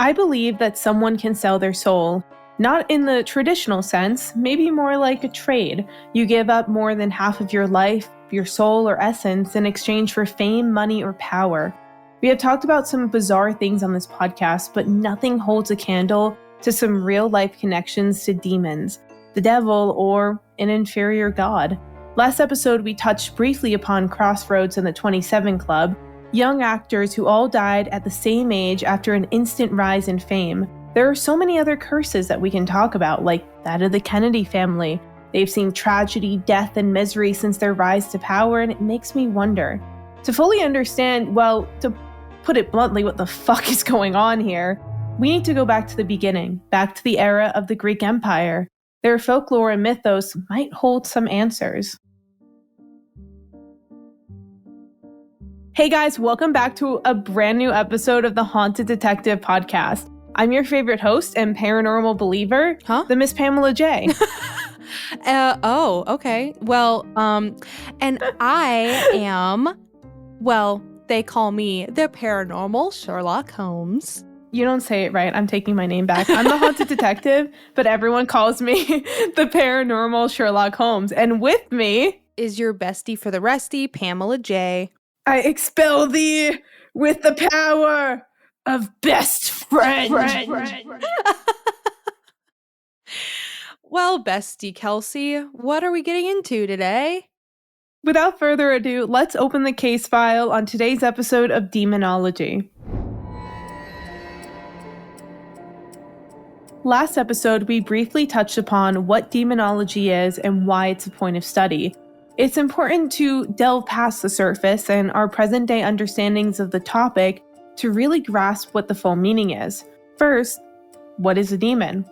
I believe that someone can sell their soul. Not in the traditional sense, maybe more like a trade. You give up more than half of your life, your soul or essence in exchange for fame, money, or power. We have talked about some bizarre things on this podcast, but nothing holds a candle to some real-life connections to demons, the devil, or an inferior god. Last episode, we touched briefly upon Crossroads and the 27 Club, young actors who all died at the same age after an instant rise in fame. There are so many other curses that we can talk about, like that of the Kennedy family. They've seen tragedy, death, and misery since their rise to power, and it makes me wonder. To fully understand, well, to put it bluntly, what the fuck is going on here, we need to go back to the beginning, back to the era of the Greek Empire. Their folklore and mythos might hold some answers. Hey guys, welcome back to a brand new episode of the Haunted Detective Podcast. I'm your favorite host and paranormal believer, the Miss Pamela J. Okay. Well, and I am, well, they call me the paranormal Sherlock Holmes. You don't say it right. I'm taking my name back. I'm the Haunted Detective, but everyone calls me the paranormal Sherlock Holmes. And with me is your bestie for the resty, Pamela J. I expel thee with the power of best friend. Well, bestie Kelsey, what are we getting into today? Without further ado, let's open the case file on today's episode of Demonology. Last episode, we briefly touched upon what demonology is and why it's a point of study. It's important to delve past the surface and our present-day understandings of the topic to really grasp what the full meaning is. First, what is a demon?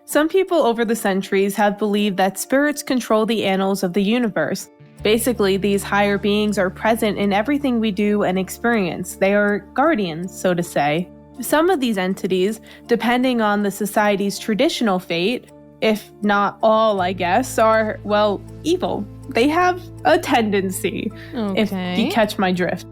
Some people over the centuries have believed that spirits control the annals of the universe. Basically, these higher beings are present in everything we do and experience. They are guardians, so to say. Some of these entities, depending on the society's traditional fate, if not all, I guess, are, well, evil. They have a tendency, if you catch my drift.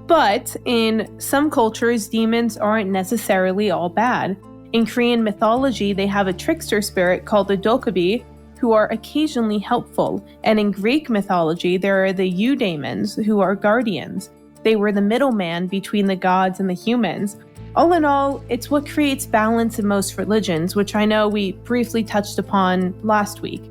But in some cultures, demons aren't necessarily all bad. In Korean mythology, they have a trickster spirit called the Dokkaebi, who are occasionally helpful. And in Greek mythology, there are the eudaimons, who are guardians. They were the middleman between the gods and the humans. All in all, it's what creates balance in most religions, which I know we briefly touched upon last week.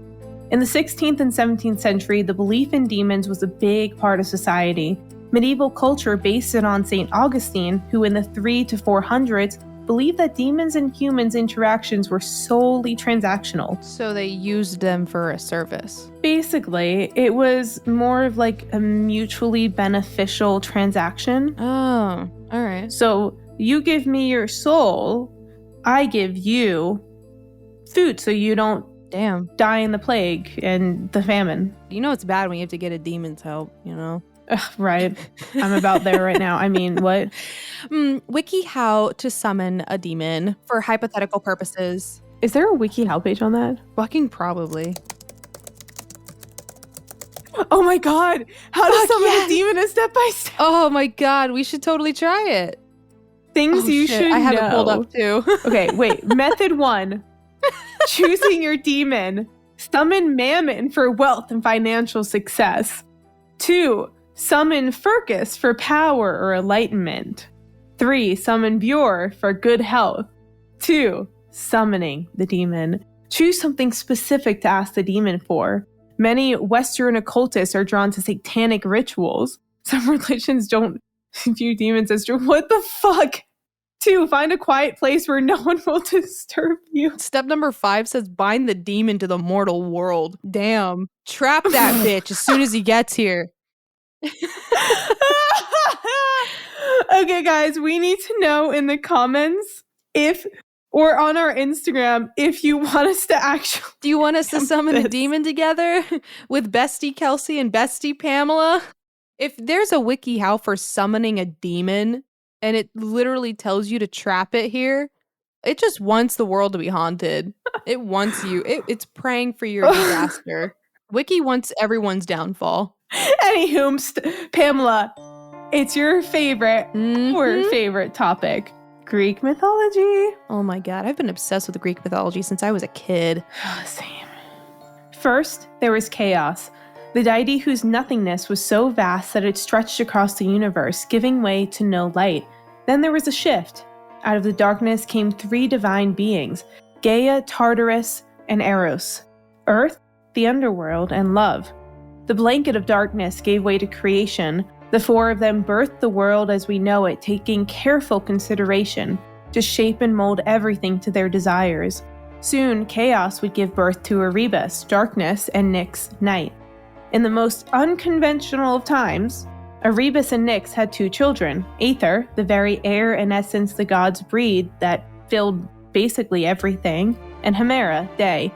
In the 16th and 17th century, the belief in demons was a big part of society. Medieval culture based it on St. Augustine, who in the 300s to 400s believed that demons and humans' interactions were solely transactional. So they used them for a service. Basically, it was more of like a mutually beneficial transaction. Oh, all right. So you give me your soul, I give you food so you don't die in the plague and the famine. You know it's bad when you have to get a demon's help, you know? Right. I'm about there right now. I mean, what? Wiki how to summon a demon for hypothetical purposes. Is there a wiki how page on that? Fucking probably. Oh my god! How to summon a demon a step by step. Oh my god, we should totally try it. Things you should know. I have it pulled up too. Okay, wait. Method 1. Choosing your demon. Summon Mammon for wealth and financial success. 2. Summon Furcus for power or enlightenment. 3. Summon Bjor for good health. 2. Summoning the demon. Choose something specific to ask the demon for. Many Western occultists are drawn to satanic rituals. Some religions don't view demons as true. What the fuck? 2. Find a quiet place where no one will disturb you. Step number 5 says bind the demon to the mortal world. Damn. Trap that bitch as soon as he gets here. Okay, guys, we need to know in the comments or on our Instagram if you want us to actually... Do you want us to summon a demon together with bestie Kelsey and bestie Pamela? If there's a wiki how for summoning a demon and it literally tells you to trap it here, it just wants the world to be haunted. It wants you. It's praying for your disaster. Wiki wants everyone's downfall. Anywho, Pamela, it's your favorite or favorite topic. Greek mythology. Oh my god, I've been obsessed with Greek mythology since I was a kid. Same. First, there was chaos, the deity whose nothingness was so vast that it stretched across the universe, giving way to no light. Then there was a shift. Out of the darkness came 3 divine beings, Gaia, Tartarus, and Eros. Earth, the underworld, and love. The blanket of darkness gave way to creation. The 4 of them birthed the world as we know it, taking careful consideration to shape and mold everything to their desires. Soon, chaos would give birth to Erebus, darkness, and Nyx, night. In the most unconventional of times, Erebus and Nyx had 2 children, Aether, the very air and essence the gods breathed that filled basically everything, and Hemera, day.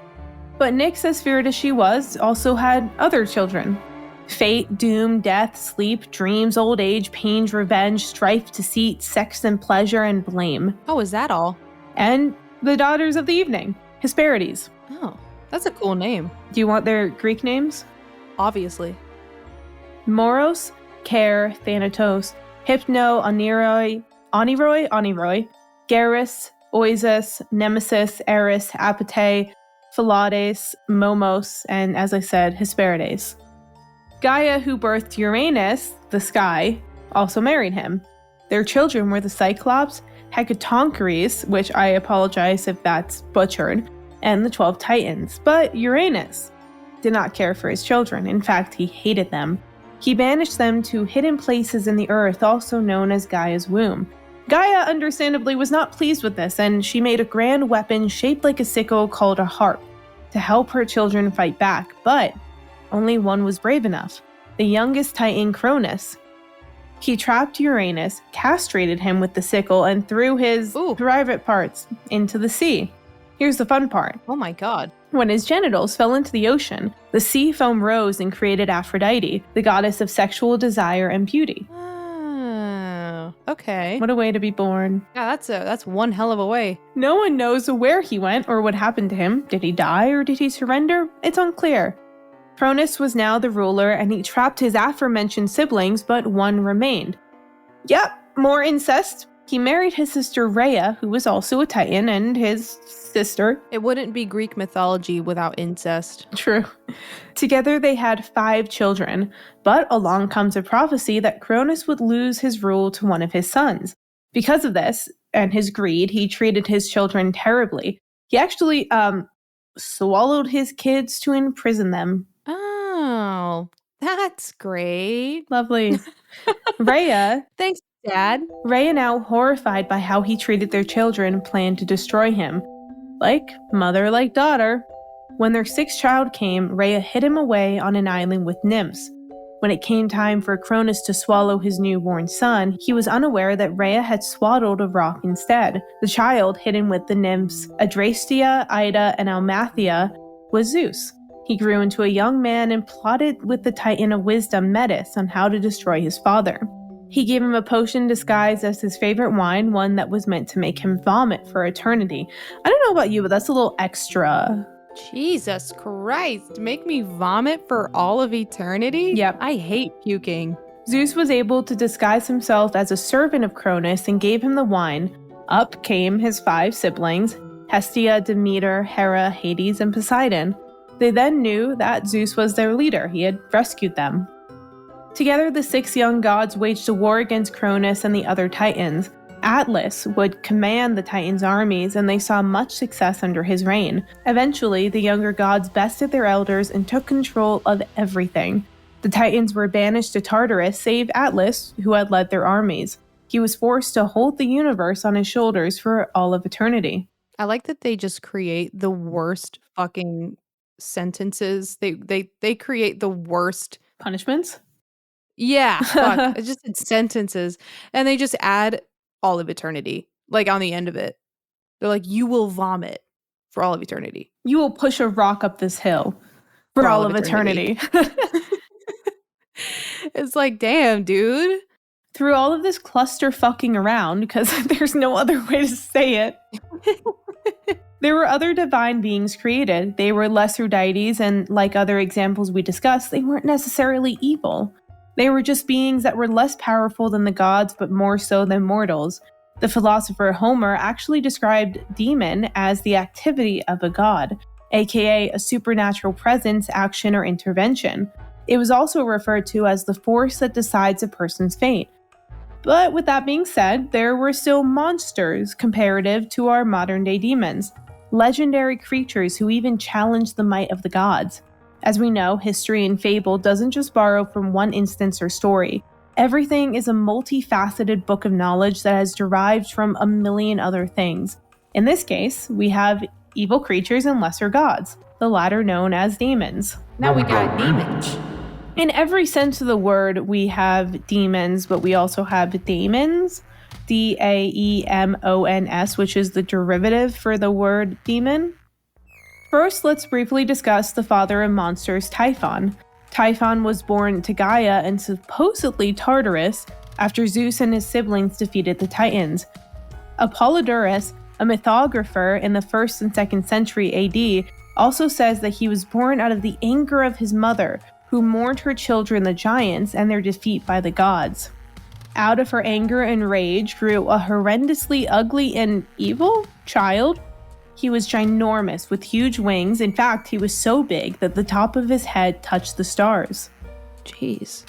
But Nyx, as feared as she was, also had other children. Fate, doom, death, sleep, dreams, old age, pain, revenge, strife, deceit, sex and pleasure, and blame. Oh, is that all? And the daughters of the evening, Hesperides. Oh, that's a cool name. Do you want their Greek names? Obviously. Moros, Care, Thanatos, Hypno, Oniroi, Garrus, Oisis, Nemesis, Eris, Apate, Philades, Momos, and as I said, Hesperides. Gaia, who birthed Uranus, the sky, also married him. Their children were the Cyclops, Hecatoncheires, which I apologize if that's butchered, and the 12 Titans. But Uranus did not care for his children. In fact, he hated them. He banished them to hidden places in the earth, also known as Gaia's womb. Gaia, understandably, was not pleased with this, and she made a grand weapon shaped like a sickle called a harp to help her children fight back, but only one was brave enough, the youngest Titan, Cronus. He trapped Uranus, castrated him with the sickle, and threw his private parts into the sea. Here's the fun part. Oh my god. When his genitals fell into the ocean, the sea foam rose and created Aphrodite, the goddess of sexual desire and beauty. Oh, okay. What a way to be born. Yeah, that's one hell of a way. No one knows where he went or what happened to him. Did he die or did he surrender? It's unclear. Cronus was now the ruler, and he trapped his aforementioned siblings, but one remained. Yep, more incest. He married his sister Rhea, who was also a Titan, and his sister. It wouldn't be Greek mythology without incest. True. Together they had 5 children, but along comes a prophecy that Cronus would lose his rule to one of his sons. Because of this, and his greed, he treated his children terribly. He actually, swallowed his kids to imprison them. Oh, that's great. Lovely. Rhea. Thanks, Dad. Rhea, now horrified by how he treated their children, planned to destroy him. Like mother, like daughter. When their 6th child came, Rhea hid him away on an island with nymphs. When it came time for Cronus to swallow his newborn son, he was unaware that Rhea had swaddled a rock instead. The child, hidden with the nymphs Adrastea, Ida, and Almathea, was Zeus. He grew into a young man and plotted with the Titan of wisdom, Metis, on how to destroy his father. He gave him a potion disguised as his favorite wine, one that was meant to make him vomit for eternity. I don't know about you, but that's a little extra. Jesus Christ, make me vomit for all of eternity? Yep. I hate puking. Zeus was able to disguise himself as a servant of Cronus and gave him the wine. Up came his 5 siblings, Hestia, Demeter, Hera, Hades, and Poseidon. They then knew that Zeus was their leader. He had rescued them. Together, the 6 young gods waged a war against Cronus and the other Titans. Atlas would command the Titans' armies, and they saw much success under his reign. Eventually, the younger gods bested their elders and took control of everything. The Titans were banished to Tartarus, save Atlas, who had led their armies. He was forced to hold the universe on his shoulders for all of eternity. I like that they just create the worst fucking sentences. They create the worst punishments. Yeah, fuck. It's just sentences, and they just add all of eternity, like on the end of it. They're like, you will vomit for all of eternity. You will push a rock up this hill for all of eternity. It's like, damn, dude. Through all of this cluster fucking around, because there's no other way to say it, there were other divine beings created. They were lesser deities, and like other examples we discussed, they weren't necessarily evil. They were just beings that were less powerful than the gods, but more so than mortals. The philosopher Homer actually described demon as the activity of a god, aka a supernatural presence, action, or intervention. It was also referred to as the force that decides a person's fate. But with that being said, there were still monsters comparative to our modern-day demons, legendary creatures who even challenged the might of the gods. As we know, history and fable doesn't just borrow from one instance or story. Everything is a multifaceted book of knowledge that has derived from a million other things. In this case, we have evil creatures and lesser gods, the latter known as demons. Now we got demons. In every sense of the word, we have demons, but we also have daemons, Daemons, which is the derivative for the word demon. First, let's briefly discuss the father of monsters, Typhon. Typhon was born to Gaia and supposedly Tartarus after Zeus and his siblings defeated the Titans. Apollodorus, a mythographer in the 1st and 2nd century AD, also says that he was born out of the anger of his mother, who mourned her children, the giants, and their defeat by the gods. Out of her anger and rage grew a horrendously ugly and evil child. He was ginormous with huge wings. In fact, he was so big that the top of his head touched the stars. Jeez.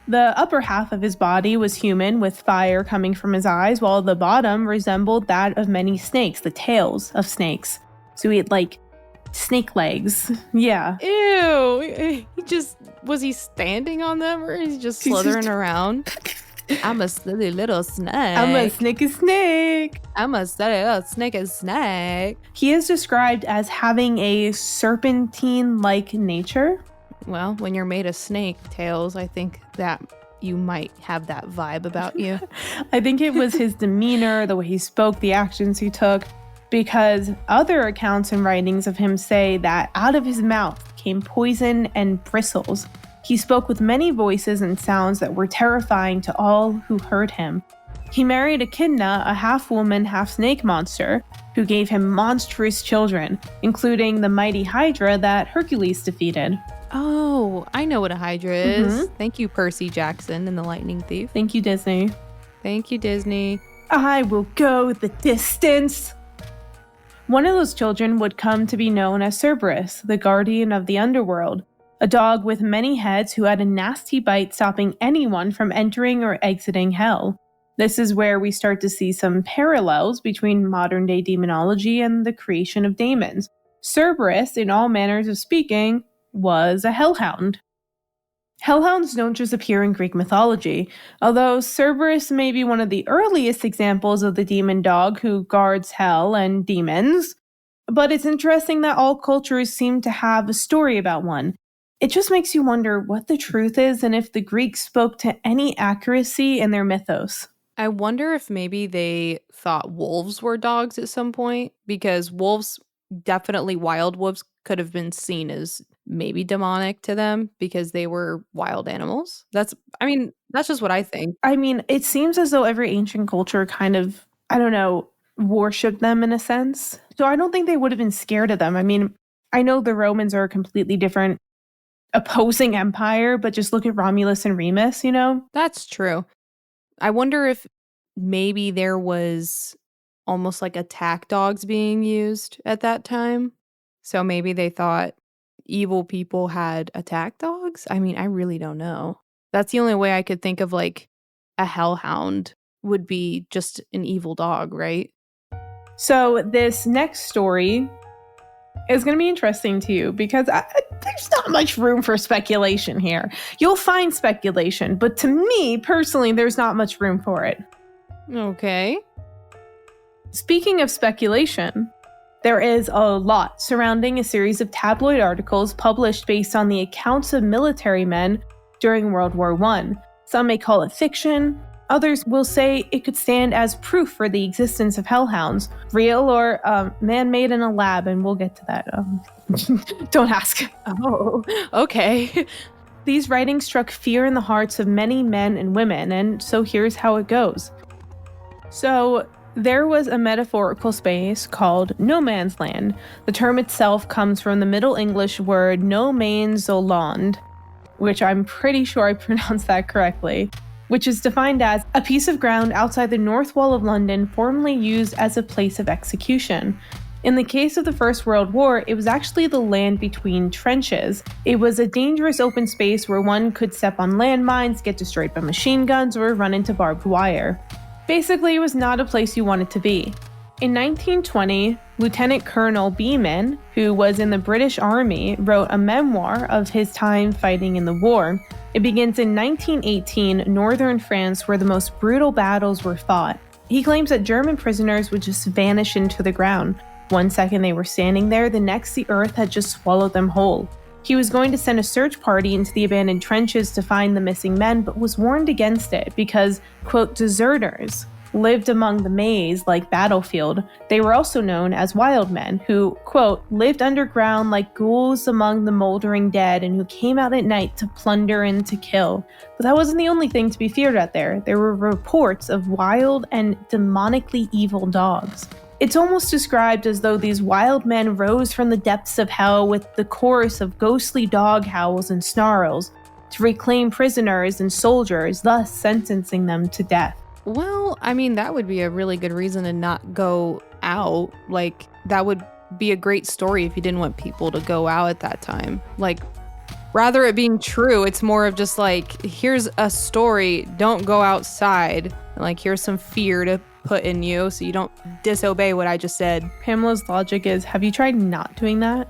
The upper half of his body was human, with fire coming from his eyes, while the bottom resembled that of many snakes, the tails of snakes. So he had snake legs. Yeah. Ew. Was he standing on them, or is he just slithering around? I'm a silly little snake. I'm a snake. I'm a silly little snake. He is described as having a serpentine-like nature. Well, when you're made of snake tails, I think that you might have that vibe about you. I think it was his demeanor, the way he spoke, the actions he took, because other accounts and writings of him say that out of his mouth came poison and bristles. He spoke with many voices and sounds that were terrifying to all who heard him. He married Echidna, a half-woman, half-snake monster, who gave him monstrous children, including the mighty Hydra that Hercules defeated. Oh, I know what a Hydra is. Mm-hmm. Thank you, Percy Jackson and the Lightning Thief. Thank you, Disney. Thank you, Disney. I will go the distance. One of those children would come to be known as Cerberus, the guardian of the underworld, a dog with many heads who had a nasty bite stopping anyone from entering or exiting hell. This is where we start to see some parallels between modern-day demonology and the creation of daemons. Cerberus, in all manners of speaking, was a hellhound. Hellhounds don't just appear in Greek mythology, although Cerberus may be one of the earliest examples of the demon dog who guards hell and demons. But it's interesting that all cultures seem to have a story about one. It just makes you wonder what the truth is and if the Greeks spoke to any accuracy in their mythos. I wonder if maybe they thought wolves were dogs at some point, because wolves, definitely wild wolves, could have been seen as maybe demonic to them because they were wild animals. That's just what I think. It seems as though every ancient culture kind of, worshipped them in a sense. So I don't think they would have been scared of them. I know the Romans are a completely different opposing empire, but just look at Romulus and Remus, That's true. I wonder if maybe there was almost like attack dogs being used at that time. So maybe they thought evil people had attack dogs? I really don't know. That's the only way I could think of, a hellhound would be just an evil dog, right? So this next story is going to be interesting to you because there's not much room for speculation here. You'll find speculation, but to me, personally, there's not much room for it. Okay. Speaking of speculation, there is a lot surrounding a series of tabloid articles published based on the accounts of military men during World War I. Some may call it fiction. Others will say it could stand as proof for the existence of hellhounds, real or man-made in a lab, and we'll get to that. Don't ask. Oh, okay. These writings struck fear in the hearts of many men and women, and so here's how it goes. So, there was a metaphorical space called no man's land. The term itself comes from the Middle English word no main zoland, which I'm pretty sure I pronounced that correctly. which is defined as a piece of ground outside the north wall of London formerly used as a place of execution. In the case of the First World War, it was actually the land between trenches. It was a dangerous open space where one could step on landmines, get destroyed by machine guns, or run into barbed wire. Basically, it was not a place you wanted to be. In 1920, Lieutenant Colonel Beeman, who was in the British Army, wrote a memoir of his time fighting in the war. It begins in 1918, northern France, where the most brutal battles were fought. He claims that German prisoners would just vanish into the ground. One second they were standing there, the next the earth had just swallowed them whole. He was going to send a search party into the abandoned trenches to find the missing men, but was warned against it because, quote, deserters lived among the maze like battlefield. They were also known as wild men who, quote, lived underground like ghouls among the moldering dead and who came out at night to plunder and to kill. But that wasn't the only thing to be feared out there. There were reports of wild and demonically evil dogs. It's almost described as though these wild men rose from the depths of hell with the chorus of ghostly dog howls and snarls to reclaim prisoners and soldiers, thus sentencing them to death. Well, I mean, that would be a really good reason to not go out. Like, that would be a great story if you didn't want people to go out at that time. Like, rather it being true, it's more of just like, here's a story, don't go outside. Like, here's some fear to put in you so you don't disobey what I just said. Pamela's logic is, have you tried not doing that?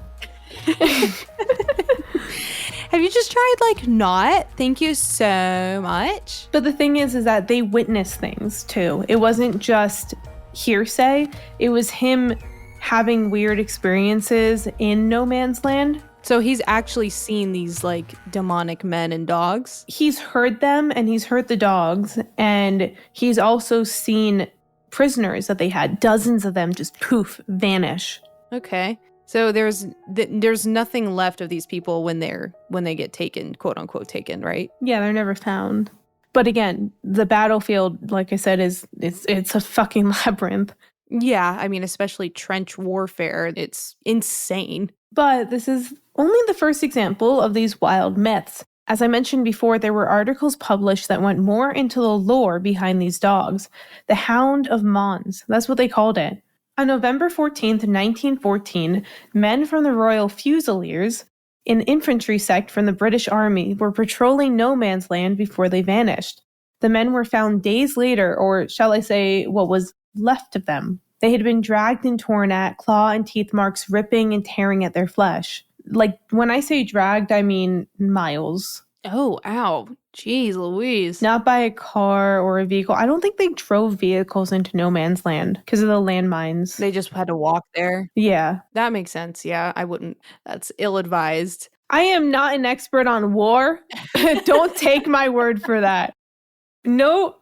Have you just tried, like, not? Thank you so much. But the thing is that they witnessed things, too. It wasn't just hearsay. It was him having weird experiences in no man's land. So he's actually seen these, like, demonic men and dogs? He's heard them, and he's heard the dogs, and he's also seen prisoners that they had. Dozens of them just poof, vanish. Okay. So there's nothing left of these people when they get taken, quote unquote taken, right? Yeah, they're never found. But again, the battlefield, like I said, it's a fucking labyrinth. Yeah, I mean, especially trench warfare, it's insane. But this is only the first example of these wild myths. As I mentioned before, there were articles published that went more into the lore behind these dogs. The Hound of Mons, that's what they called it. On November 14th, 1914, men from the Royal Fusiliers, an infantry sect from the British Army, were patrolling no man's land before they vanished. The men were found days later, or shall I say, what was left of them. They had been dragged and torn at, claw and teeth marks ripping and tearing at their flesh. Like, when I say dragged, I mean miles. Oh, ow. Jeez Louise. Not by a car or a vehicle. I don't think they drove vehicles into no man's land because of the landmines. They just had to walk there. Yeah. That makes sense. Yeah, I wouldn't. That's ill-advised. I am not an expert on war. Don't take my word for that. No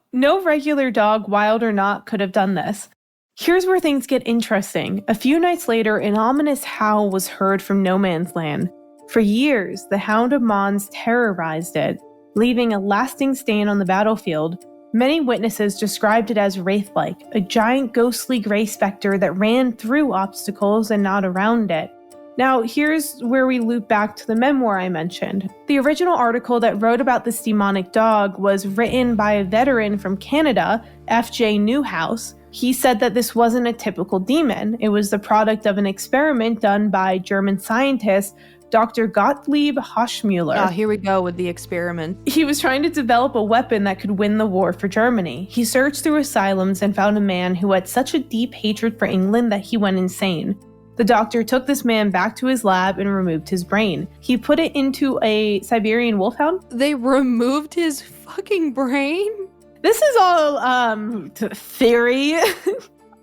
regular dog, wild or not, could have done this. Here's where things get interesting. A few nights later, an ominous howl was heard from no man's land. For years, the Hound of Mons terrorized it, leaving a lasting stain on the battlefield. Many witnesses described it as wraith-like, a giant ghostly gray specter that ran through obstacles and not around it. Now, here's where we loop back to the memoir I mentioned. The original article that wrote about this demonic dog was written by a veteran from Canada, F.J. Newhouse. He said that this wasn't a typical demon. It was the product of an experiment done by German scientist Dr. Gottlieb Hoschmuller. Oh, here we go with the experiment. He was trying to develop a weapon that could win the war for Germany. He searched through asylums and found a man who had such a deep hatred for England that he went insane. The doctor took this man back to his lab and removed his brain. He put it into a Siberian wolfhound. They removed his fucking brain? This is all theory.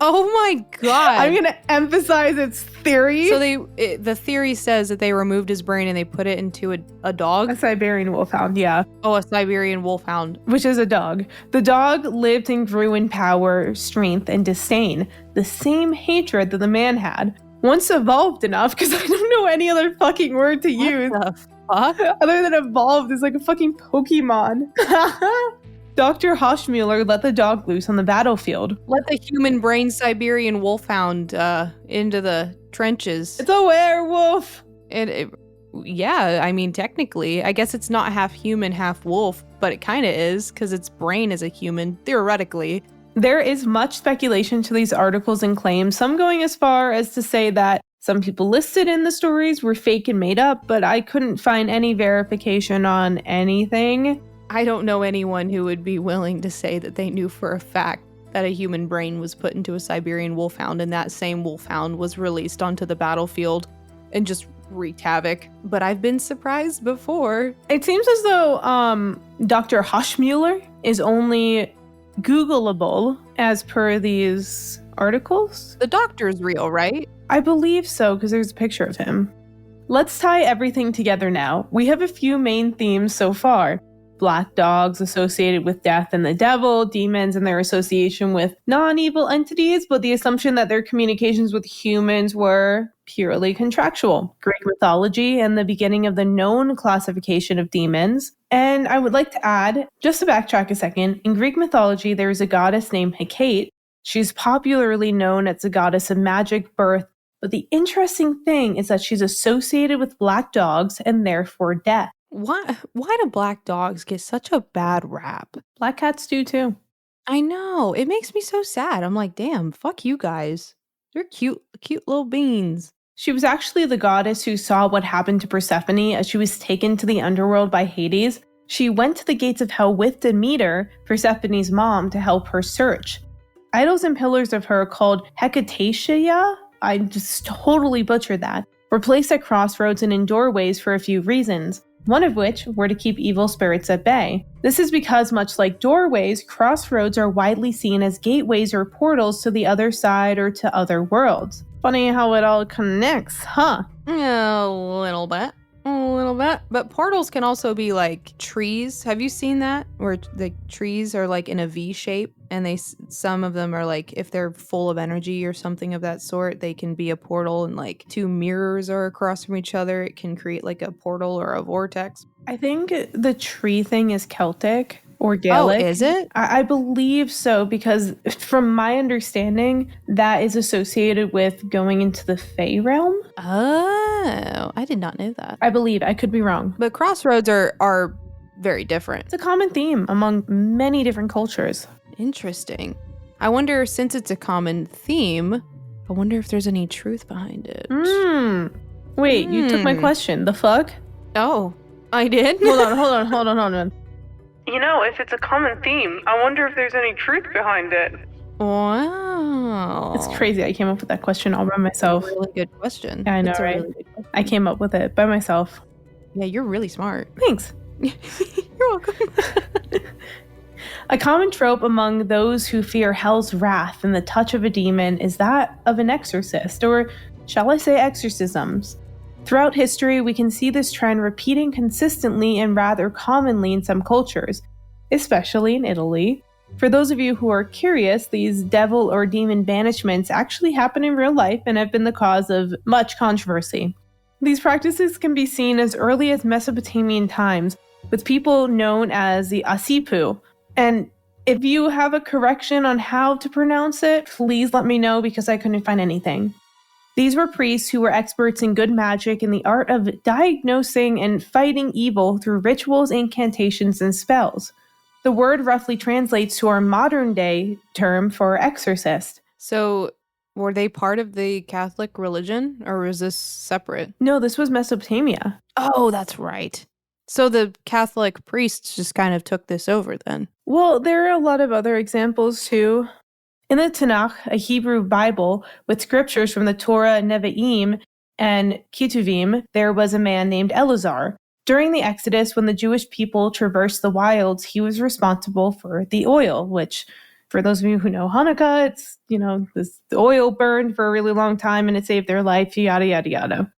Oh my god. I'm going to emphasize it's theory. So the theory says that they removed his brain and they put it into a dog? A Siberian wolfhound, yeah. Oh, a Siberian wolfhound. Which is a dog. The dog lived and grew in power, strength, and disdain. The same hatred that the man had. Once evolved enough, because I don't know any other fucking word to use. What the fuck? Other than evolved is like a fucking Pokemon. Dr. Hoschmuller let the dog loose on the battlefield. Let the human brain Siberian wolfhound into the trenches. It's a werewolf! Yeah, I mean, technically. I guess it's not half human, half wolf, but it kind of is because its brain is a human, theoretically. There is much speculation to these articles and claims, some going as far as to say that some people listed in the stories were fake and made up, but I couldn't find any verification on anything. I don't know anyone who would be willing to say that they knew for a fact that a human brain was put into a Siberian wolfhound and that same wolfhound was released onto the battlefield and just wreaked havoc. But I've been surprised before. It seems as though Dr. Hoschmuller is only Googleable as per these articles. The doctor's real, right? I believe so, because there's a picture of him. Let's tie everything together now. We have a few main themes so far. Black dogs associated with death and the devil, demons and their association with non-evil entities, but the assumption that their communications with humans were purely contractual. Greek mythology and the beginning of the known classification of demons. And I would like to add, just to backtrack a second, in Greek mythology there is a goddess named Hecate. She's popularly known as the goddess of magic, birth, but the interesting thing is that she's associated with black dogs and therefore death. Why do black dogs get such a bad rap? Black cats do too. I know. It makes me so sad. I'm like, damn, fuck you guys. They're cute little beans. She was actually the goddess who saw what happened to Persephone as she was taken to the underworld by Hades. She went to the gates of hell with Demeter, Persephone's mom, to help her search. Idols and pillars of her called Hecatecia, I just totally butchered that, were placed at crossroads and in doorways for a few reasons. One of which were to keep evil spirits at bay. This is because, much like doorways, crossroads are widely seen as gateways or portals to the other side or to other worlds. Funny how it all connects, huh? A little bit. But portals can also be like trees. Have you seen that? Where the trees are like in a V shape and some of them are like, if they're full of energy or something of that sort, they can be a portal, and like two mirrors are across from each other. It can create like a portal or a vortex. I think the tree thing is Celtic or Gaelic. Oh, is it? I believe so, because from my understanding, that is associated with going into the Fey realm. Oh, I did not know that. I believe. I could be wrong. But crossroads are very different. It's a common theme among many different cultures. Interesting. I wonder, since it's a common theme, I wonder if there's any truth behind it. Wait, you took my question. The fuck? Oh, I did? Hold on. You know, if it's a common theme, I wonder if there's any truth behind it. Wow. It's crazy. I came up with that question all by myself. That's a really good question. Yeah, I know, right? Really I came up with it by myself. Yeah, you're really smart. Thanks. You're welcome. A common trope among those who fear hell's wrath and the touch of a demon is that of an exorcist, or shall I say exorcisms. Throughout history, we can see this trend repeating consistently and rather commonly in some cultures, especially in Italy. For those of you who are curious, these devil or demon banishments actually happen in real life and have been the cause of much controversy. These practices can be seen as early as Mesopotamian times, with people known as the Asipu. And if you have a correction on how to pronounce it, please let me know, because I couldn't find anything. These were priests who were experts in good magic and the art of diagnosing and fighting evil through rituals, incantations, and spells. The word roughly translates to our modern day term for exorcist. So, were they part of the Catholic religion, or was this separate? No, this was Mesopotamia. Oh, that's right. So the Catholic priests just kind of took this over then. Well, there are a lot of other examples too. In the Tanakh, a Hebrew Bible with scriptures from the Torah, Nevi'im, and Ketuvim, there was a man named Eleazar. During the Exodus, when the Jewish people traversed the wilds, he was responsible for the oil, which, for those of you who know Hanukkah, it's, the oil burned for a really long time and it saved their life, yada, yada, yada.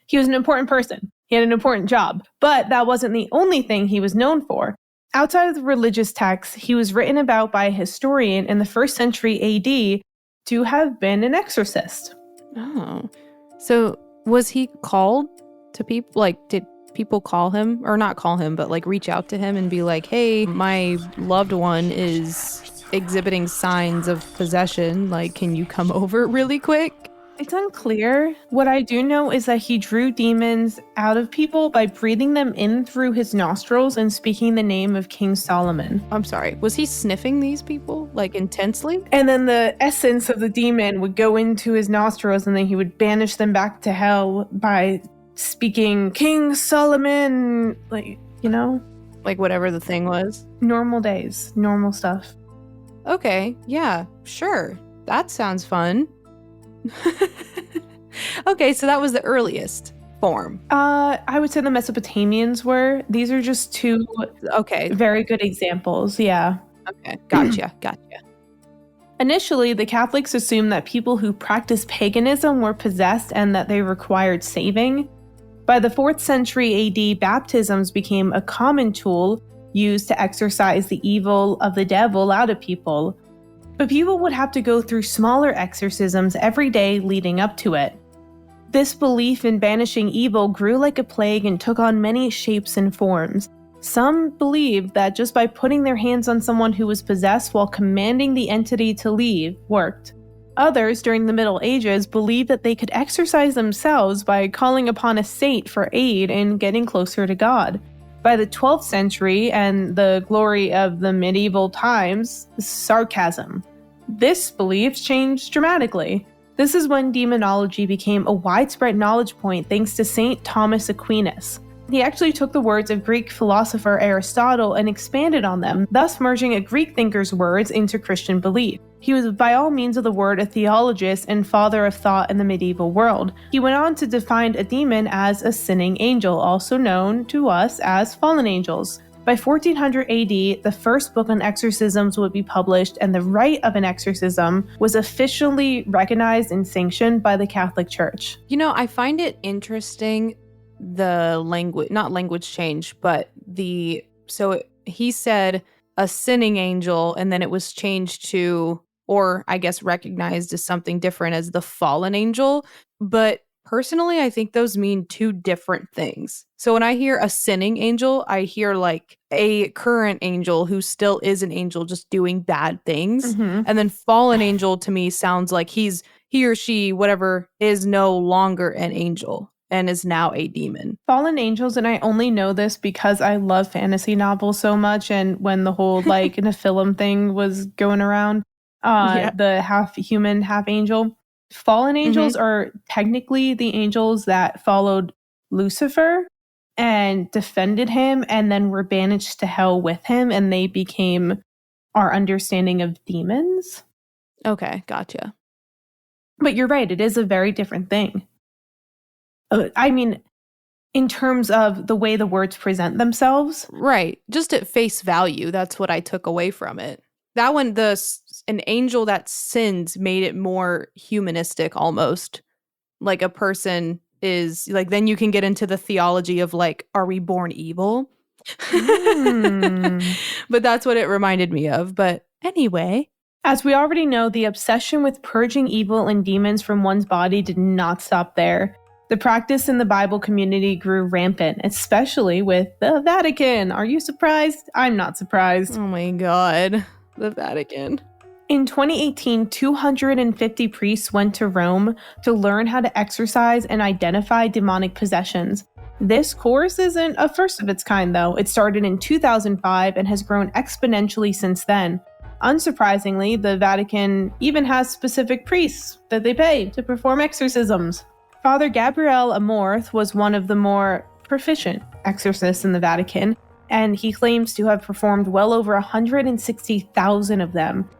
He was an important person. He had an important job, but that wasn't the only thing he was known for. Outside of the religious texts, he was written about by a historian in the 1st century AD to have been an exorcist. Oh. So was he called to people? Like, did people call him, or not call him, but like reach out to him and be like, hey, my loved one is exhibiting signs of possession. Like, can you come over really quick? It's unclear. What I do know is that he drew demons out of people by breathing them in through his nostrils and speaking the name of King Solomon. I'm sorry. Was he sniffing these people, like, intensely? And then the essence of the demon would go into his nostrils, and then he would banish them back to hell by speaking King Solomon, like, you know? Like, whatever the thing was. Normal days, normal stuff. Okay, yeah, sure. That sounds fun. Okay, so that was the earliest form. I would say the Mesopotamians were. These are just two very good examples, yeah. Okay, gotcha. Initially, the Catholics assumed that people who practiced paganism were possessed and that they required saving. By the 4th century AD, baptisms became a common tool used to exorcise the evil of the devil out of people. But people would have to go through smaller exorcisms every day leading up to it. This belief in banishing evil grew like a plague and took on many shapes and forms. Some believed that just by putting their hands on someone who was possessed while commanding the entity to leave worked. Others, during the Middle Ages, believed that they could exorcise themselves by calling upon a saint for aid in getting closer to God. By the 12th century and the glory of the medieval times, sarcasm. This belief changed dramatically. This is when demonology became a widespread knowledge point thanks to St. Thomas Aquinas. He actually took the words of Greek philosopher Aristotle and expanded on them, thus merging a Greek thinker's words into Christian belief. He was by all means of the word a theologist and father of thought in the medieval world. He went on to define a demon as a sinning angel, also known to us as fallen angels. By 1400 AD, the first book on exorcisms would be published, and the rite of an exorcism was officially recognized and sanctioned by the Catholic Church. You know, I find it interesting the language, not language change, but he said a sinning angel, and then it was changed to, or I guess recognized as something different as the fallen angel. But personally, I think those mean two different things. So when I hear a sinning angel, I hear like a current angel who still is an angel just doing bad things. Mm-hmm. And then fallen angel to me sounds like he or she, whatever, is no longer an angel and is now a demon. Fallen angels, and I only know this because I love fantasy novels so much, and when the whole like Nephilim thing was going around, the half human, half angel. Fallen angels are technically the angels that followed Lucifer and defended him and then were banished to hell with him, and they became our understanding of demons. Okay, gotcha. But you're right, it is a very different thing. I mean, in terms of the way the words present themselves. Right. Just at face value, that's what I took away from it. That one, an angel that sins made it more humanistic almost. Like a person is, like, then you can get into the theology of, like, are we born evil? But that's what it reminded me of. But anyway. As we already know, the obsession with purging evil and demons from one's body did not stop there. The practice in the Bible community grew rampant, especially with the Vatican. Are you surprised? I'm not surprised. Oh my God, the Vatican. In 2018, 250 priests went to Rome to learn how to exorcise and identify demonic possessions. This course isn't a first of its kind, though. It started in 2005 and has grown exponentially since then. Unsurprisingly, the Vatican even has specific priests that they pay to perform exorcisms. Father Gabriel Amorth was one of the more proficient exorcists in the Vatican, and he claims to have performed well over 160,000 of them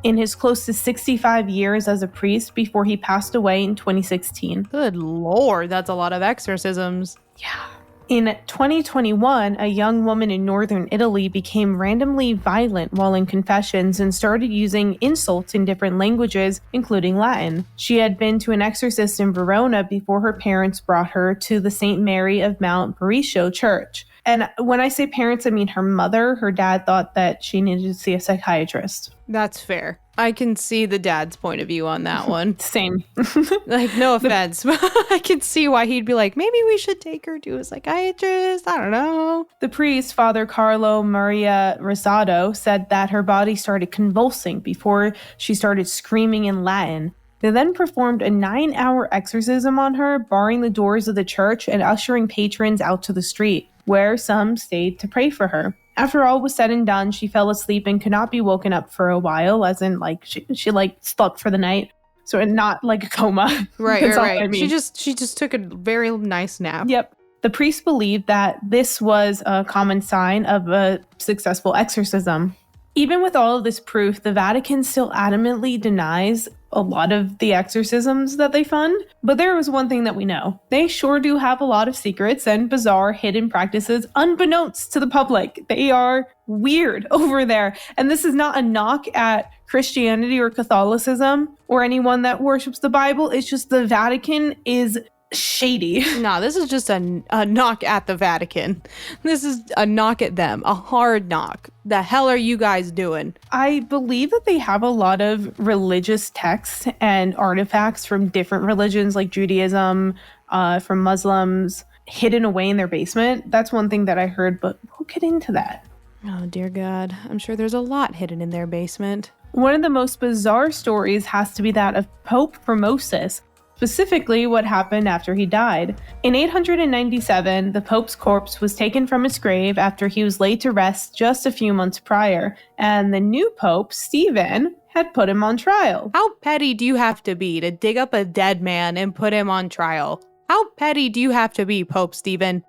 in his close to 65 years as a priest before he passed away in 2016. Good Lord, that's a lot of exorcisms. Yeah. In 2021, a young woman in northern Italy became randomly violent while in confessions and started using insults in different languages, including Latin. She had been to an exorcist in Verona before her parents brought her to the St. Mary of Mount Baricio church. And when I say parents, I mean her mother. Her dad thought that she needed to see a psychiatrist. That's fair. I can see the dad's point of view on that one. Same. Like, no offense, but I can see why he'd be like, maybe we should take her to a psychiatrist. I don't know. The priest, Father Carlo Maria Rosado, said that her body started convulsing before she started screaming in Latin. They then performed a 9-hour exorcism on her, barring the doors of the church and ushering patrons out to the street, where some stayed to pray for her. After all was said and done, she fell asleep and could not be woken up for a while, as in, like, she slept for the night. So not like a coma. Right. I mean. She just took a very nice nap. Yep. The priest believed that this was a common sign of a successful exorcism. Even with all of this proof, the Vatican still adamantly denies a lot of the exorcisms that they fund. But there was one thing that we know. They sure do have a lot of secrets and bizarre hidden practices unbeknownst to the public. They are weird over there. And this is not a knock at Christianity or Catholicism or anyone that worships the Bible. It's just the Vatican is shady. No, this is just a knock at the Vatican. This is a knock at them, a hard knock. The hell are you guys doing? I believe that they have a lot of religious texts and artifacts from different religions like Judaism, from Muslims, hidden away in their basement. That's one thing that I heard, but we'll get into that. Oh, dear God. I'm sure there's a lot hidden in their basement. One of the most bizarre stories has to be that of Pope Formosus, specifically what happened after he died. In 897, the Pope's corpse was taken from his grave after he was laid to rest just a few months prior, and the new Pope, Stephen, had put him on trial. How petty do you have to be to dig up a dead man and put him on trial? How petty do you have to be, Pope Stephen?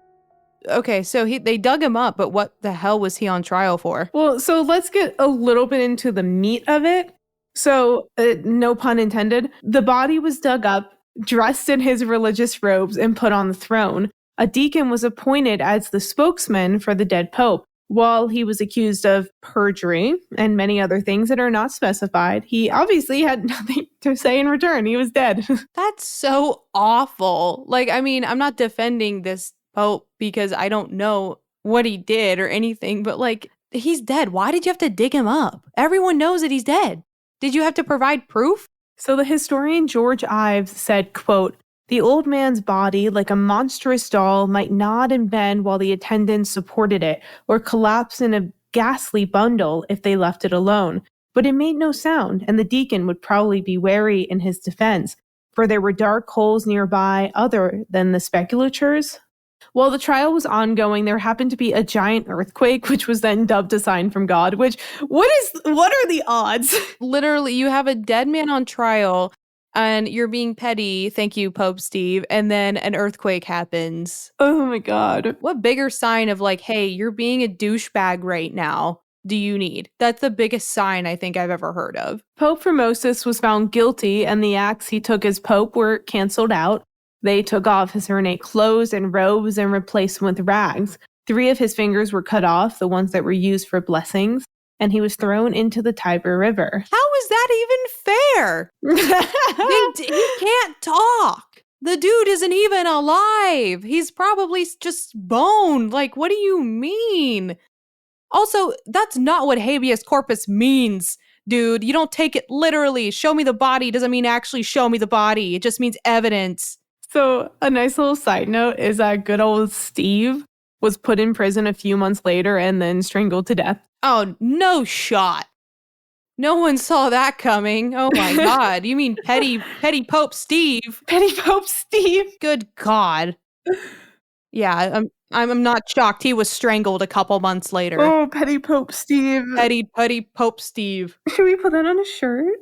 Okay, so they dug him up, but what the hell was he on trial for? Well, so let's get a little bit into the meat of it. So, no pun intended, the body was dug up, dressed in his religious robes, and put on the throne. A deacon was appointed as the spokesman for the dead pope. While he was accused of perjury and many other things that are not specified, he obviously had nothing to say in return. He was dead. That's so awful. Like, I mean, I'm not defending this pope because I don't know what he did or anything, but like, he's dead. Why did you have to dig him up? Everyone knows that he's dead. Did you have to provide proof? So the historian George Ives said, quote, "The old man's body, like a monstrous doll, might nod and bend while the attendants supported it, or collapse in a ghastly bundle if they left it alone. But it made no sound, and the deacon would probably be wary in his defense, for there were dark holes nearby other than the speculatures." While the trial was ongoing, there happened to be a giant earthquake, which was then dubbed a sign from God, which, what are the odds? Literally, you have a dead man on trial and you're being petty. Thank you, Pope Steve. And then an earthquake happens. Oh my God. What bigger sign of like, hey, you're being a douchebag right now do you need? That's the biggest sign I think I've ever heard of. Pope Formosus was found guilty, and the acts he took as pope were canceled out. They took off his ornate clothes and robes and replaced them with rags. 3 of his fingers were cut off, the ones that were used for blessings, and he was thrown into the Tiber River. How is that even fair? He can't talk. The dude isn't even alive. He's probably just bone. Like, what do you mean? Also, that's not what habeas corpus means, dude. You don't take it literally. Show me the body doesn't mean actually show me the body. It just means evidence. So a nice little side note is that good old Steve was put in prison a few months later and then strangled to death. Oh, no shot. No one saw that coming. Oh my God. You mean petty Pope Steve? Petty Pope Steve. Good God. Yeah, I'm not shocked. He was strangled a couple months later. Oh, petty Pope Steve. Petty Pope Steve. Should we put that on a shirt?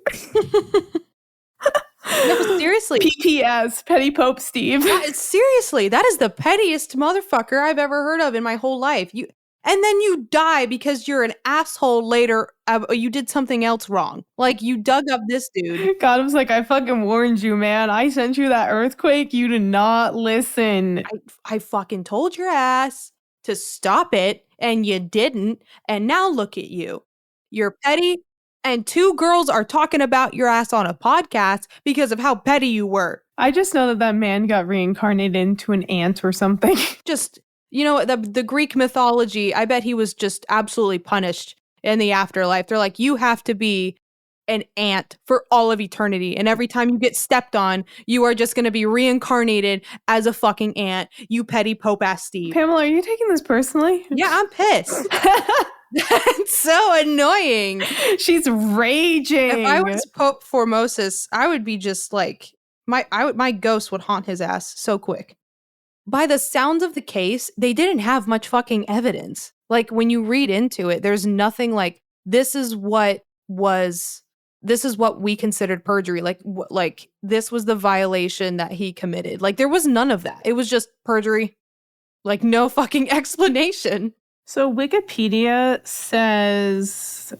No, seriously. PPS, Petty Pope Steve. Seriously, that is the pettiest motherfucker I've ever heard of in my whole life. And then you die because you're an asshole later. You did something else wrong. Like, you dug up this dude. God was like, I fucking warned you, man. I sent you that earthquake. You did not listen. I fucking told your ass to stop it, and you didn't. And now look at you. You're petty. And 2 girls are talking about your ass on a podcast because of how petty you were. I just know that man got reincarnated into an ant or something. Just, you know, the Greek mythology, I bet he was just absolutely punished in the afterlife. They're like, you have to be an ant for all of eternity. And every time you get stepped on, you are just going to be reincarnated as a fucking ant. You petty Pope-ass Steve. Pamela, are you taking this personally? Yeah, I'm pissed. It's so annoying. She's raging. If I was Pope Formosus, I would be just like my ghost would haunt his ass so quick. By the sounds of the case, they didn't have much fucking evidence. Like when you read into it, there's nothing like this is what we considered perjury. Like this was the violation that he committed. Like there was none of that. It was just perjury. Like no fucking explanation. So Wikipedia says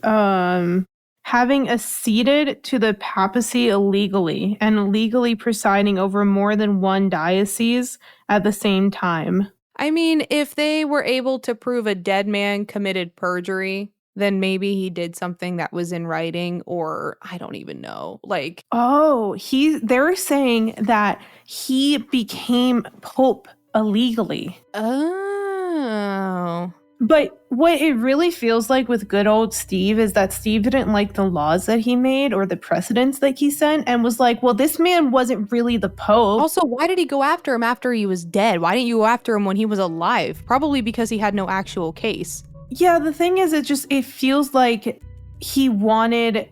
having acceded to the papacy illegally and legally presiding over more than one diocese at the same time. I mean, if they were able to prove a dead man committed perjury, then maybe he did something that was in writing, or I don't even know. Like, oh, they're saying that he became pope illegally. Oh. But what it really feels like with good old Steve is that Steve didn't like the laws that he made or the precedents that he sent and was like, well, this man wasn't really the Pope. Also, why did he go after him after he was dead? Why didn't you go after him when he was alive? Probably because he had no actual case. Yeah, the thing is, it feels like he wanted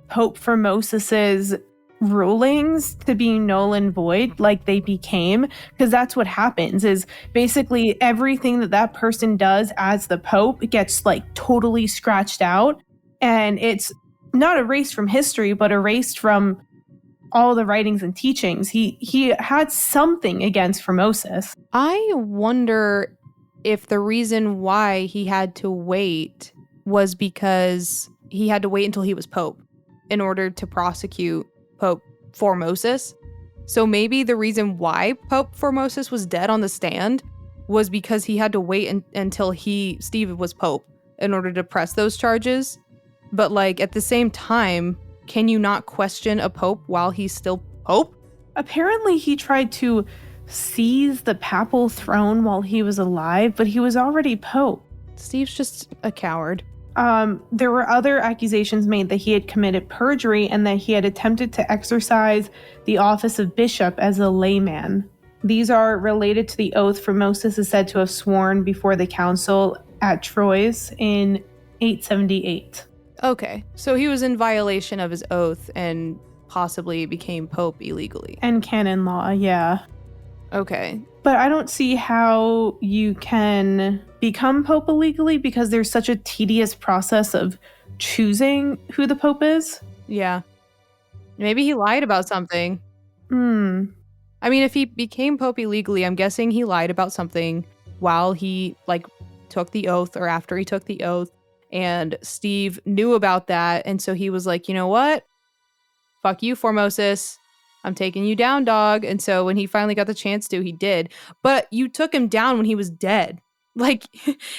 Pope Formosus's rulings to be null and void, like they became, because that's what happens is basically everything that person does as the Pope gets like totally scratched out, and it's not erased from history but erased from all the writings and teachings. He had something against Formosus. I wonder if the reason why he had to wait was because he had to wait until he was Pope in order to prosecute Pope Formosus. So maybe the reason why Pope Formosus was dead on the stand was because he had to wait until Steve was Pope in order to press those charges. But like at the same time, can you not question a Pope while he's still Pope? Apparently he tried to seize the papal throne while he was alive, but he was already Pope. Steve's just a coward. There were other accusations made that he had committed perjury and that he had attempted to exercise the office of bishop as a layman. These are related to the oath Formosus is said to have sworn before the council at Troyes in 878. Okay, so he was in violation of his oath and possibly became Pope illegally. And canon law, yeah. Okay. But I don't see how you can become Pope illegally because there's such a tedious process of choosing who the Pope is. Yeah. Maybe he lied about something. I mean, if he became Pope illegally, I'm guessing he lied about something while he took the oath or after he took the oath. And Steve knew about that. And so he was like, you know what? Fuck you, Formosus. I'm taking you down, dog. And so when he finally got the chance to, he did. But you took him down when he was dead. Like,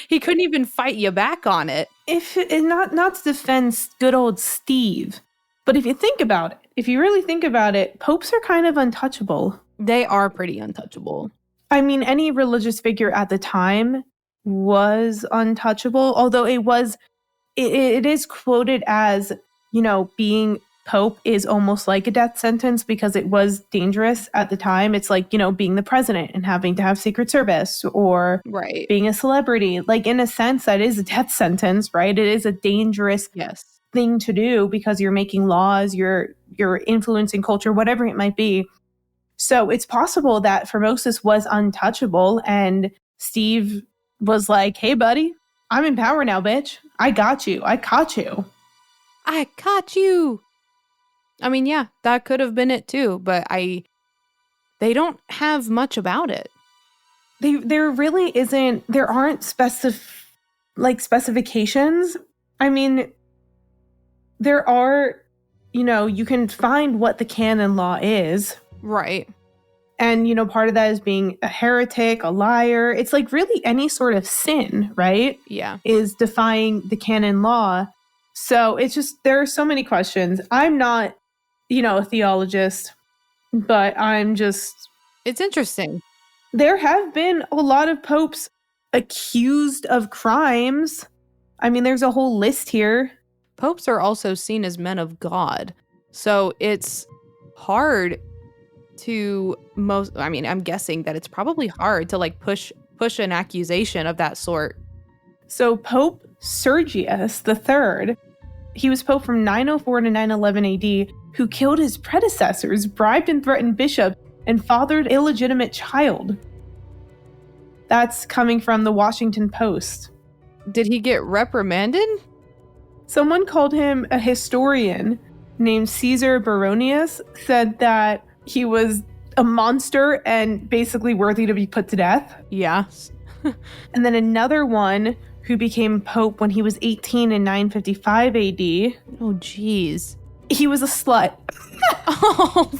he couldn't even fight you back on it. Not to defend good old Steve, but if you think about it, if you really think about it, popes are kind of untouchable. They are pretty untouchable. I mean, any religious figure at the time was untouchable, although it is quoted as, being Pope is almost like a death sentence because it was dangerous at the time. It's like, being the president and having to have Secret Service or right. being a celebrity. Like, in a sense, that is a death sentence, right? It is a dangerous thing to do because you're making laws, you're influencing culture, whatever it might be. So it's possible that Formosus was untouchable and Steve was like, hey, buddy, I'm in power now, bitch. I got you. I caught you. I caught you. I mean, yeah, that could have been it too, but they don't have much about it. There really isn't, there aren't specifications. I mean, there are, you can find what the canon law is. Right. And, part of that is being a heretic, a liar. It's like really any sort of sin, right? Yeah. Is defying the canon law. So it's just, there are so many questions. I'm not, a theologist, but it's interesting. There have been a lot of popes accused of crimes. I mean, there's a whole list here. Popes are also seen as men of God. So it's hard to I'm guessing that it's probably hard to push an accusation of that sort. So Pope Sergius III, he was pope from 904 to 911 AD, who killed his predecessors, bribed and threatened bishops, and fathered illegitimate child. That's coming from the Washington Post. Did he get reprimanded? Someone called him a historian named Caesar Baronius, said that he was a monster and basically worthy to be put to death. Yeah. And then another one who became pope when he was 18 in 955 AD. Oh, geez. He was a slut. Oh.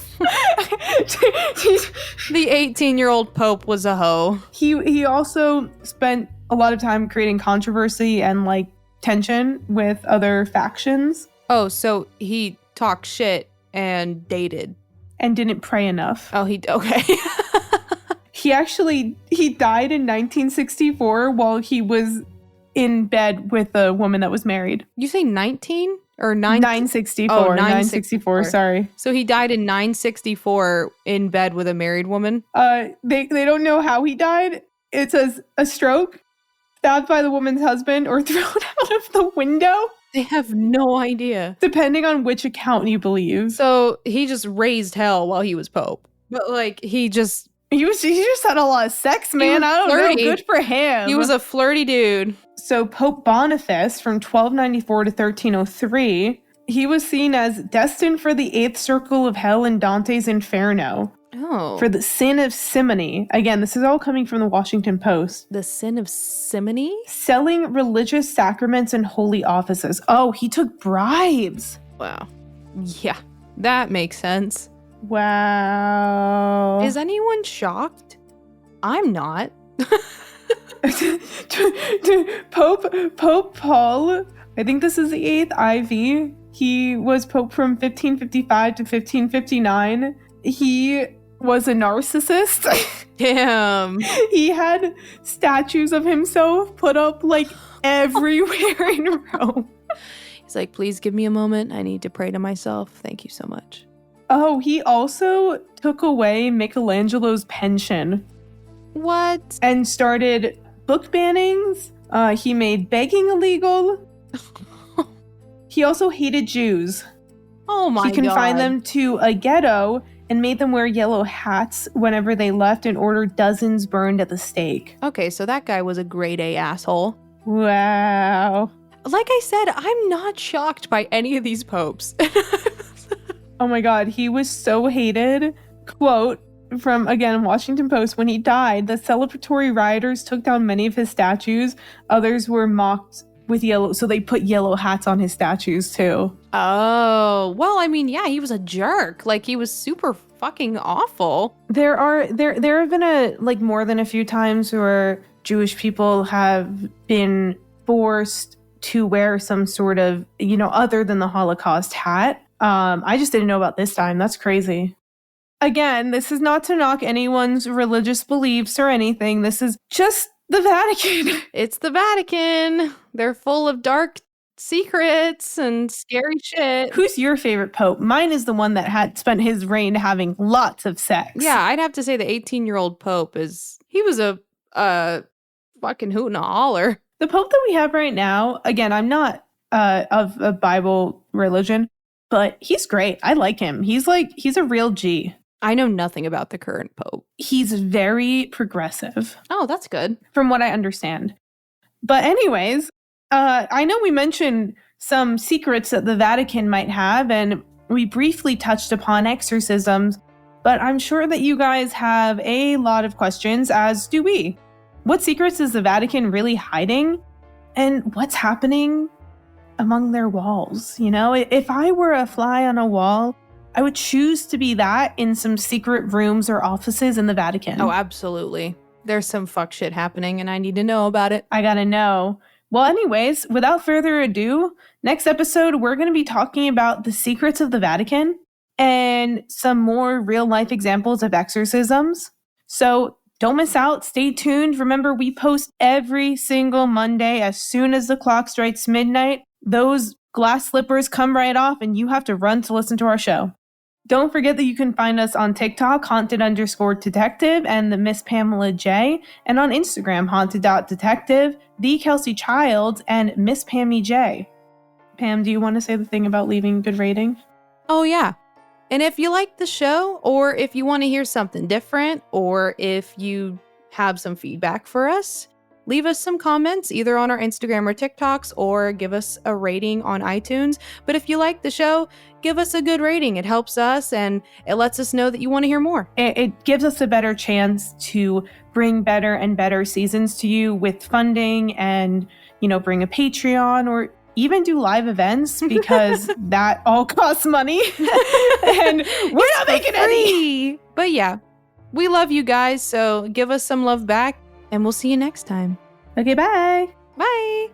The 18-year-old pope was a hoe. He also spent a lot of time creating controversy and like tension with other factions. Oh, so he talked shit and dated. And didn't pray enough. Oh, okay. He died in 1964 while he was in bed with a woman that was married. You say 19 or 964? Oh, 964, sorry. So he died in 964 in bed with a married woman? They don't know how he died. It says a stroke, stabbed by the woman's husband, or thrown out of the window. They have no idea. Depending on which account you believe. So he just raised hell while he was pope. But like he just had a lot of sex, man. I don't know. Good for him. He was a flirty dude. So Pope Boniface from 1294 to 1303, he was seen as destined for the 8th circle of hell in Dante's Inferno. Oh. For the sin of simony. Again, this is all coming from the Washington Post. The sin of simony? Selling religious sacraments and holy offices. Oh, he took bribes. Wow. Yeah, that makes sense. Wow. Is anyone shocked? I'm not. Pope Paul, I think this is the 8th IV. He was pope from 1555 to 1559. He was a narcissist. Damn. He had statues of himself put up like everywhere in Rome. He's like, please give me a moment. I need to pray to myself. Thank you so much. Oh, he also took away Michelangelo's pension. What? And started book bannings. He made begging illegal. He also hated Jews. Oh my God. He confined them to a ghetto and made them wear yellow hats whenever they left and ordered dozens burned at the stake. Okay, so that guy was a grade A asshole. Wow. Like I said, I'm not shocked by any of these popes. Oh my God, he was so hated. Quote from, again, Washington Post, when he died, the celebratory rioters took down many of his statues. Others were mocked with yellow, so they put yellow hats on his statues too. Oh, well, I mean, yeah, he was a jerk. Like, he was super fucking awful. There have been more than a few times where Jewish people have been forced to wear some sort of, other than the Holocaust hat. I just didn't know about this time. That's crazy. Again, this is not to knock anyone's religious beliefs or anything. This is just the Vatican. It's the Vatican. They're full of dark secrets and scary shit. Who's your favorite pope? Mine is the one that had spent his reign having lots of sex. Yeah, I'd have to say the 18-year-old pope he was a fucking hoot and a holler. The pope that we have right now, again, I'm not of a Bible religion, but he's great. I like him. He's a real G. I know nothing about the current pope. He's very progressive. Oh, that's good. From what I understand. But anyways, I know we mentioned some secrets that the Vatican might have, and we briefly touched upon exorcisms, but I'm sure that you guys have a lot of questions, as do we. What secrets is the Vatican really hiding? And what's happening among their walls? If I were a fly on a wall, I would choose to be that in some secret rooms or offices in the Vatican. Oh, absolutely. There's some fuck shit happening and I need to know about it. I gotta know. Well, anyways, without further ado, next episode, we're going to be talking about the secrets of the Vatican and some more real life examples of exorcisms. So don't miss out. Stay tuned. Remember, we post every single Monday as soon as the clock strikes midnight. Those glass slippers come right off and you have to run to listen to our show. Don't forget that you can find us on TikTok, haunted_detective, and the Miss Pamela J, and on Instagram, haunted.detective, the Kelsey Child, and Miss Pammy J. Pam, do you want to say the thing about leaving a good rating? Oh, yeah. And if you like the show, or if you want to hear something different, or if you have some feedback for us, leave us some comments either on our Instagram or TikToks, or give us a rating on iTunes. But if you like the show, give us a good rating. It helps us and it lets us know that you want to hear more. It gives us a better chance to bring better and better seasons to you with funding and, bring a Patreon or even do live events, because that all costs money and we're not making any. But yeah, we love you guys. So give us some love back and we'll see you next time. Okay, bye. Bye.